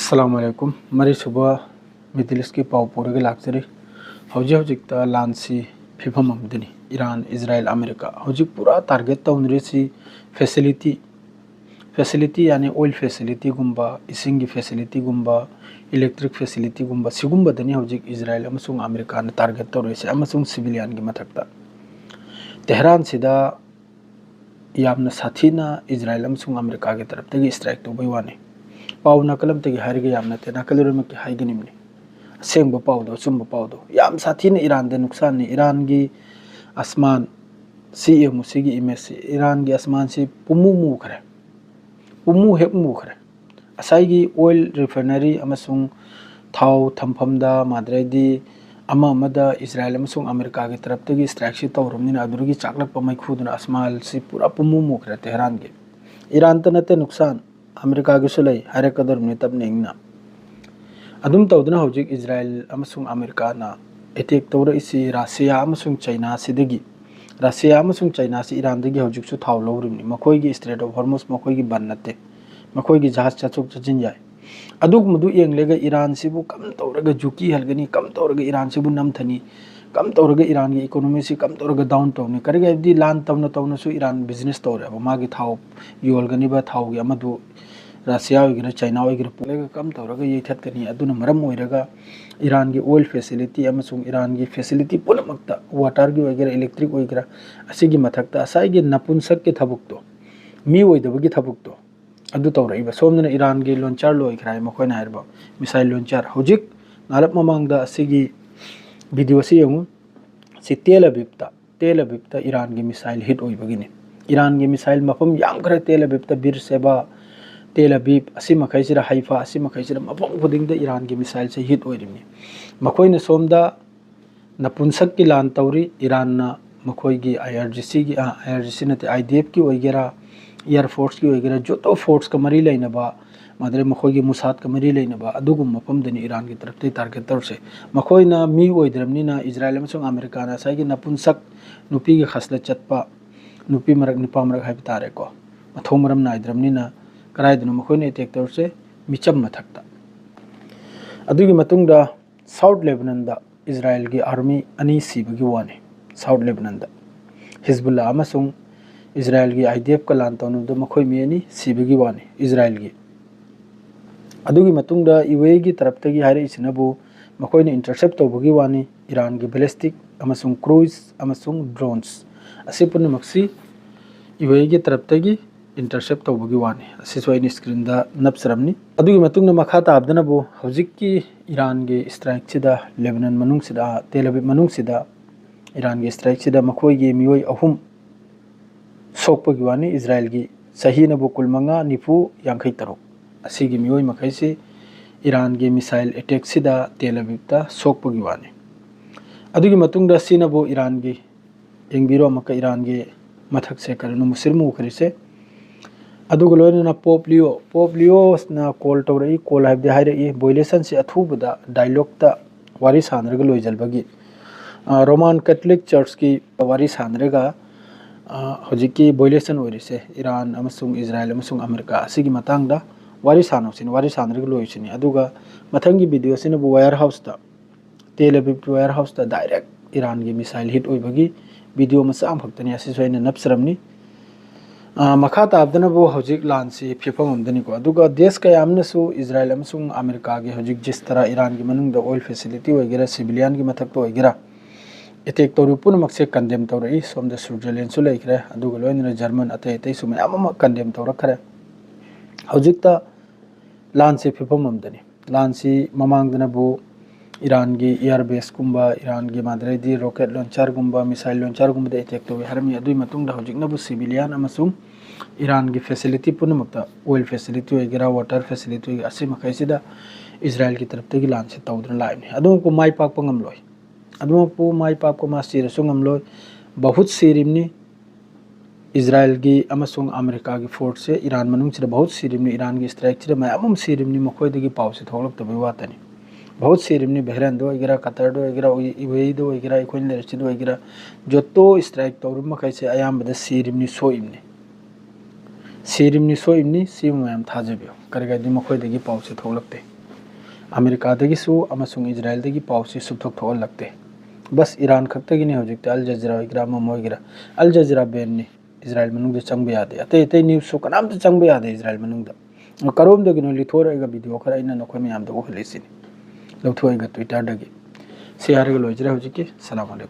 अस्सलामुअलैकुम मरी सुबह मिडिल ईस्ट की पाव पूरे लाक्चरी हौजिक लानसी फिफम अमदनी ईरान इजराइल अमेरिका हौजिक पूरा टारगेट तौनरीसी फैसिलिटी यानी ऑयल फैसिलिटी गुम्बा इसिंग की फैसिलिटी गुम्बा इलेक्ट्रिक फैसिलिटी गुम्बा सिगुम्बदनी हौजिक इजराइल अमसुंग अमेरिका ने टारगेट तौरेसे अमसुंग सिविलियन की मथक्ता तेहरान सिदा यामना साथीना इजराइल अमसुंग अमेरिका की तरफ तगी स्ट्राइक तौबई वाने पाव नकलम तगी हारिगे यामना ते नकलरम की हाइगनिमने असेंब पावदो चुंब पावदो याम साथीना ईरान दे नुकसान ने ईरान की आसमान सी मुसीगी इमेज ईरान की आसमान से पुमु मुखरे पुमु हेक मुखरे असाइगी ऑयल रिफाइनरी अमसुंग थाव थमफमदा माद्रेदी अमदा इजराइल अमसुंग अमेरिका की तरफ तगी स्ट्राइक से तौरमनिना अदुरगी चाकलक मैखुदना आसमान से पूरा पुमु मुखरे तेहरान के ईरान तनते नुकसान अमेरिका की सुलई हरे कदर में तब नेंगना अदुम तौदना हौजिक इजराइल अमसुंग अमेरिका ना अटैक तौर इसी रशिया अमसुंग चाइना सिदगी रशिया अमसुंग चाइना से ईरान दगी हौजिक सु थाव लौरिमनि मखोइगी स्ट्रेट ऑफ हॉर्मुज मखोइगी बन नते मखोइगी जहाज चचुक चजिन जाय अदुग मदु येंगलेगा ईरान सिबु कम तौरगा जुकी हलगनी कम तौरगा ईरान सिबु नमथनी कम तौरगा ईरान की इकोनॉमी से कम तौरगा डाउन तौनी करगे अबदी लान तौना तौना सु ईरान बिजनेस तौरे मागी थाव योलगनी बा थाव गी अमदु रशिया वगैरह चाइना वगैरह पुलेगा कम तौरगा ये थतनी अदुना मरम होइरगा ईरान की ऑयल फैसिलिटी अमसुंग ईरान की फैसिलिटी पुनमक्ता वाटर की वगैरह इलेक्ट्रिक वगैरह असिगी मथक्ता असाइगी नपुंसक के थबुकतो मी ओइदबगी थबुकतो अदु तौरइबा सोमना ईरान की लॉन्चर लोइखराय मखोइना हाइरबा मिसाइल लॉन्चर हौजिक नालप ममांगदा असिगी वीडियो से यंगु सि तेल अबीबता ईरान की मिसाइल हिट ओइबगिने ईरान की मिसाइल मफम यामखरे तेल अबीबता बीर सेबा तेल अबीब असी मखैसिरा हाइफा असी मखैसिरा मफम खुदिंगदा ईरान की मिसाइल से हिट ओइरिमनि मखोइना सोमदा नपुंसक की लान तौरी ईरान ना मखोइगी आईआरजीसी नते आईडीएफ की वगैरह एयरफोर्स की वगैरह जो तो फोर्स का मरी लेनबा मादरे मखोइगी मुसाद का मरी लेनबा अदुगुम मफमदनी ईरान की तरफ ते टारगेट तौरसे मखोइना मी ओइद्रमनिना इजराइल अमसुंग अमेरिका ना साइगी नपुंसक नुपी की खसला चटपा नुपी मरक निपा मरक हाइब तारेको मथौ मरम नाइद्रमनिना कराइदनो मखोइना अटैक तौरसे मिचम मथक्ता अदुगी मतुंगदा साउथ लेबनान दा इजराइल की आर्मी अनी सीबगी वाने साउथ लेबनान दा हिजबुल्लाह अमसुंग इजराइल की आईडीएफ का लान तौनुदा मखोइ मियानी सीबगी वाने इजराइल की अदुगी मतुंगदा यूएई की तरफ तगी हाइरे इसिनबु मखोइना इंटरसेप्ट तौबगी वाने ईरान की बैलिस्टिक अमसुंग क्रूज अमसुंग ड्रोन्स असी पुनमक्सी यूएई की तरफ तगी इंटरसेप्ट तौबगी वाने असी सोइनी स्क्रीन दा नप्सरमनी अदुगी मतुंगदा मखा ताबदनबु हौजिककी ईरान की स्ट्राइक सिदा लेबनान मनुंग सिदा तेल अबीब मनुंग सिदा ईरान की स्ट्राइक सिदा मखोइगी मियोय अहुम सोकपगी वाने इजराइल की सही नबु कुल मंगा निफु यांखै तरुक असिगी मियोय मखैसे ईरान की मिसाइल अटैक सिदा तेल अबीबता सोकपगी वाने अदुगी मतुंगदा सिनबु ईरान की एंगबिरो मक ईरान की मथक से करनु मुसिरमु खरिसे अदुग लोइना पोप लियो ना कॉल तौरई कॉल हाइबदे हाइरई बोइलेसन से अथुबदा डायलॉग ता वारी सानरग लोइजलबगी रोमान कैथोलिक चर्च की वारी सानरगा हौजिकी बोइलेसन ओइरिसे ईरान अमसुंग इजराइल अमसुंग अमेरिका असिगी मतंगदा वारी सानरग लोइसिनी अदुगा मथंगी वीडियो सिनबु वायर हाउस ता तेल अबीब वायर हाउस ता डायरेक्ट ईरान की मिसाइल हिट ओइबगी वीडियो मसा फक्तनी असी सोइना नप्सरमनी मखा ताबदनबु हौजिक लानसी फिफम अमदनिको अदुगा देश कयामनसु इजराइल अमसुंग अमेरिका के हौजिक जिस तरह ईरान की मनुंगदा ऑयल फैसिलिटी वगैरह सिविलियन की मथक वगैरह अटैक तौर पुनमक्से कंडेम तौरई सोमदा स्विट्जरलैंड सु लैखरे अदुगा लोइना जर्मन अतै अतै सु मयाम कंडेम तौरखरे हौजिकता लानसी फिफम अमदनी लानसी ममांगदनबु ईरान की एयरबेस गुम्बा ईरान की मादरेदी रॉकेट लॉन्चर गुम्बा मिसाइल लॉन्चर गुम्बा अटैक तौवे हरमी अदुई मतुंगदा हौजिकनबु सिविलियन अमसुंग ईरान की फैसिलिटी पुनमक्ता ऑयल फैसिलिटी वगैरह वाटर फैसिलिटी असी मखैसिदा इजराइल की तरफ तगी लान से तौदन लाइने अदुमकु माई पाकपा ngамलोय अदुमकु माई पाकपा मास्टिरसु ngамलोय बहुत सीरिमनी इजराइल की अमसुंग अमेरिका की फोर्स से ईरान मनुंग से बहुत सीरिमनी ईरान की स्ट्राइक से मयाम सीरिमनी मखोइदगी पाव से थोलक्तबे वातनी बहुत सीरिमनी बहरान दो वगैरह कतर दो वगैरह यूएई दो वगैरह इकोइन लेरची दो वगैरह जो तो स्ट्राइक तौर मखैसे अयामबदा सीरिमनी सोइमनी सिम मयाम थाजबियो करगदी मखोइदगी पाव से थोलक्ते अमेरिकादगिसु अमसुंग इजराइलदगी पाउसी सुबथोक थोलकते बस ईरान खक्तगिने हौजिकते अल जजीरा वगैरह मोमोगिरा अल जजीरा बैन ने इजराइल मनुंग चंग यादे अतै अतै न्यूज़ सो कनाम चंग यादे इजराइल मनुंग करोम दगिनो लिथोरगा वीडियो खरा इना नखोय मयाम दो हलेसिनी लौथोयगा ट्विटर दगी से यारगा लोइजरा हौजिकि सलाम अलैकुम।